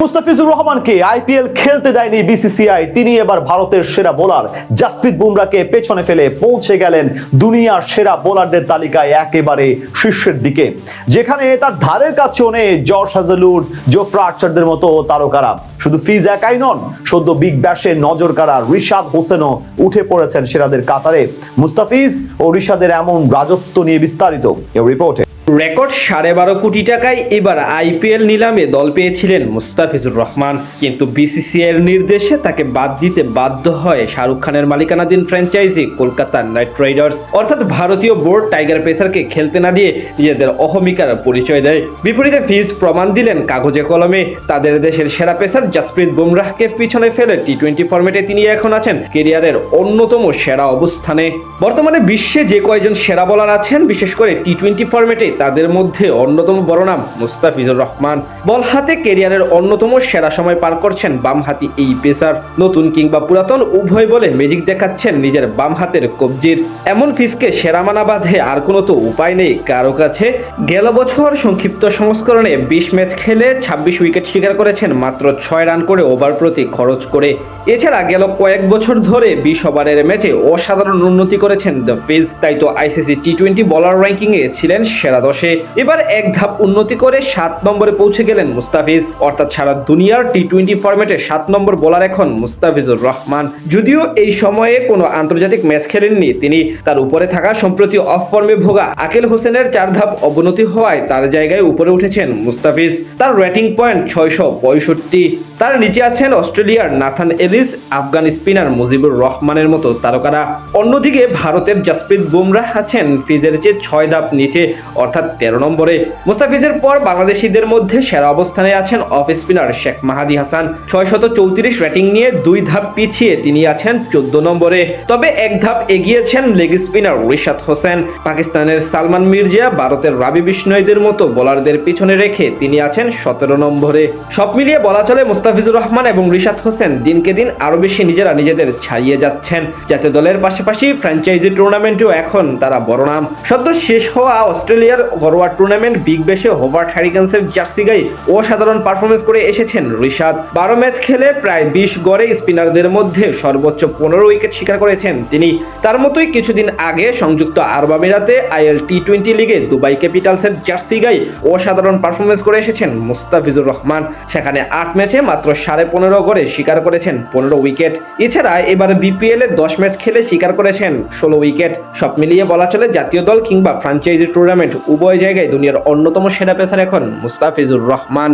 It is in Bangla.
মুস্তাফিজুর রহমানকে আইপিএল খেলতে দেয়নি বিসিসিআই। তিনি এবার ভারতের সেরা বোলার জাসপ্রীত বুমরাকে পেছনে ফেলে পৌঁছে গেলেন দুনিয়ার সেরা বোলারদের তালিকায় একেবারে শীর্ষের দিকে, যেখানে তার ধারের কাছেও নেই জশ হাজেলউড, জোফরা আর্চারদের মতো তারকারা। শুধু ফিজ একাই নন, সদ্য বিগ ব্যাশে নজর কাড়া রিশাদ হোসেনও উঠে পড়েছেন সেরাদের কাতারে। মুস্তাফিজ ও রিশাদের এমন রাজত্ব নিয়ে বিস্তারিত এই রিপোর্টে। রেকর্ড 12.5 কোটি টাকায় এবার আইপিএল নিলামে দল পেয়েছিলেন মুস্তাফিজুর রহমান, কিন্তু বিসিসিআই এর নির্দেশে তাকে বাদ দিতে বাধ্য হয় শাহরুখ খানের মালিকানাধীন ফ্র্যাঞ্চাইজি কলকাতা নাইট রাইডার্স। অর্থাৎ ভারতীয় বোর্ড টাইগার পেসারকে খেলতে না দিয়ে নিজেদের অহমিকার পরিচয় দেয়। বিপরীতে ফিজ প্রমাণ দিলেন কাগজে কলমে। তাদের দেশের সেরা পেসার জাসপ্রীত বুমরাহকে পিছনে ফেলে টি-20 ফরম্যাটে তিনি এখন আছেন ক্যারিয়ারের অন্যতম সেরা অবস্থানে। বর্তমানে বিশ্বে যে কয়জন সেরা বোলার আছেন, বিশেষ করে টি-20 ফরম্যাটে, তাদের মধ্যে অন্যতম বড় নাম মুস্তাফিজুর রহমান। বল হাতে ক্যারিয়ারের অন্যতম সেরা সময় পার করছেন বামহাতি এই পেসার। নতুন কিংবা পুরাতন উভয় বলে ম্যাজিক দেখাচ্ছেন নিজের বাম হাতের কবজির। এমন ফিজকে সেরা মানা বাঁধে আর কোনো তো উপায় নেই কারো কাছে। গেল বছর সংক্ষিপ্ত সংস্করণে 20 ম্যাচ খেলে 26 উইকেট শিকার করেছেন মাত্র 6 রান করে ওভার প্রতি খরচ করে। এছাড়া গেল কয়েক বছর ধরে 20 ওভারের ম্যাচে অসাধারণ উন্নতি করেছেন দ্য ফিজ। তাই তো আইসিসি টি-20 বোলার র্যাঙ্কিং এ ছিলেন সেরা 10-এ। এবার এক ধাপ উন্নতি করে 7 নম্বরে পৌঁছে গেলেন মুস্তাফিজ। অর্থাৎ সারা দুনিয়ার টি-20 ফরম্যাটে 7 নম্বর বোলার এখন মুস্তাফিজুর রহমান। যদিও এই সময়ে কোনো আন্তর্জাতিক ম্যাচ খেলেননি তিনি, তার উপরে থাকা সম্প্রতি অফ ফর্মে ভোগা আকিল হোসেনের 4 ধাপ অবনতি হওয়ায় তার জায়গায় উপরে উঠেছেন মুস্তাফিজ। তার রেটিং পয়েন্ট 665। তার নিচে আছেন অস্ট্রেলিয়ার Nathan Ellis, Afghan spinner Mujibur রহমানের মতো তারকারা। অন্যদিকে ভারতের জাসপ্রীত বুমরাহ আছেন ফিজের চেয়ে 6 ধাপ নিচে, অর্থাৎ 13 নম্বরে। মুস্তাফিজের পর বাংলাদেশিদের মধ্যে সেরা অবস্থানে আছেন অফ স্পিনার শেখ মাহাদি হাসান। 634 রেটিং নিয়ে 2 ধাপ পিছিয়ে তিনি আছেন 14 নম্বরে। তবে এক ধাপ এগিয়েছেন লেগ স্পিনার রিশাদ হোসেন। পাকিস্তানের সালমান মির্জা, ভারতের রাবি বিষ্ণয়দের মতো বোলারদের পিছনে রেখে তিনি আছেন 17 নম্বরে। সব মিলিয়ে বলা চলে মুস্তাফিজুর রহমান এবং রিশাদ হোসেন দিনকে দিন আরো বেশি নিজেদের ছাড়িয়ে যাচ্ছেন। জাতীয় দলের পাশাপাশি ফ্র্যাঞ্চাইজি টুর্নামেন্টেও এখন তারা বড় নাম। সদ্য শেষ হওয়া অস্ট্রেলিয়ার ঘরোয়া টুর্নামেন্ট বিগ ব্যাশে হোবার্ট হ্যারিকেন্সের জার্সি গায়ে অসাধারণ পারফরমেন্স করে এসেছেন রিশাদ। 12 ম্যাচ খেলে প্রায় 20 গড়ে স্পিনারদের মধ্যে সর্বোচ্চ 15 উইকেট শিকার করেছেন তিনি। তার মতোই কিছুদিন আগে সংযুক্ত আরব আমিরাতে আইএল টি-20 লিগে দুবাই ক্যাপিটালসের জার্সি গায়ে অসাধারণ পারফরমেন্স করে এসেছেন মুস্তাফিজুর রহমান। সেখানে 8 ম্যাচে মাত্র 15.5 গড়ে শিকার করেছেন 15 উইকেট। এছাড়া এবার বিপিএল এ 10 ম্যাচ খেলে শিকার করেছেন 16 উইকেট। সব মিলিয়ে বলা চলে জাতীয় দল কিংবা ফ্র্যাঞ্চাইজি টুর্নামেন্ট উভয় জায়গায় দুনিয়ার অন্যতম সেরা পেসার এখন মুস্তাফিজুর রহমান।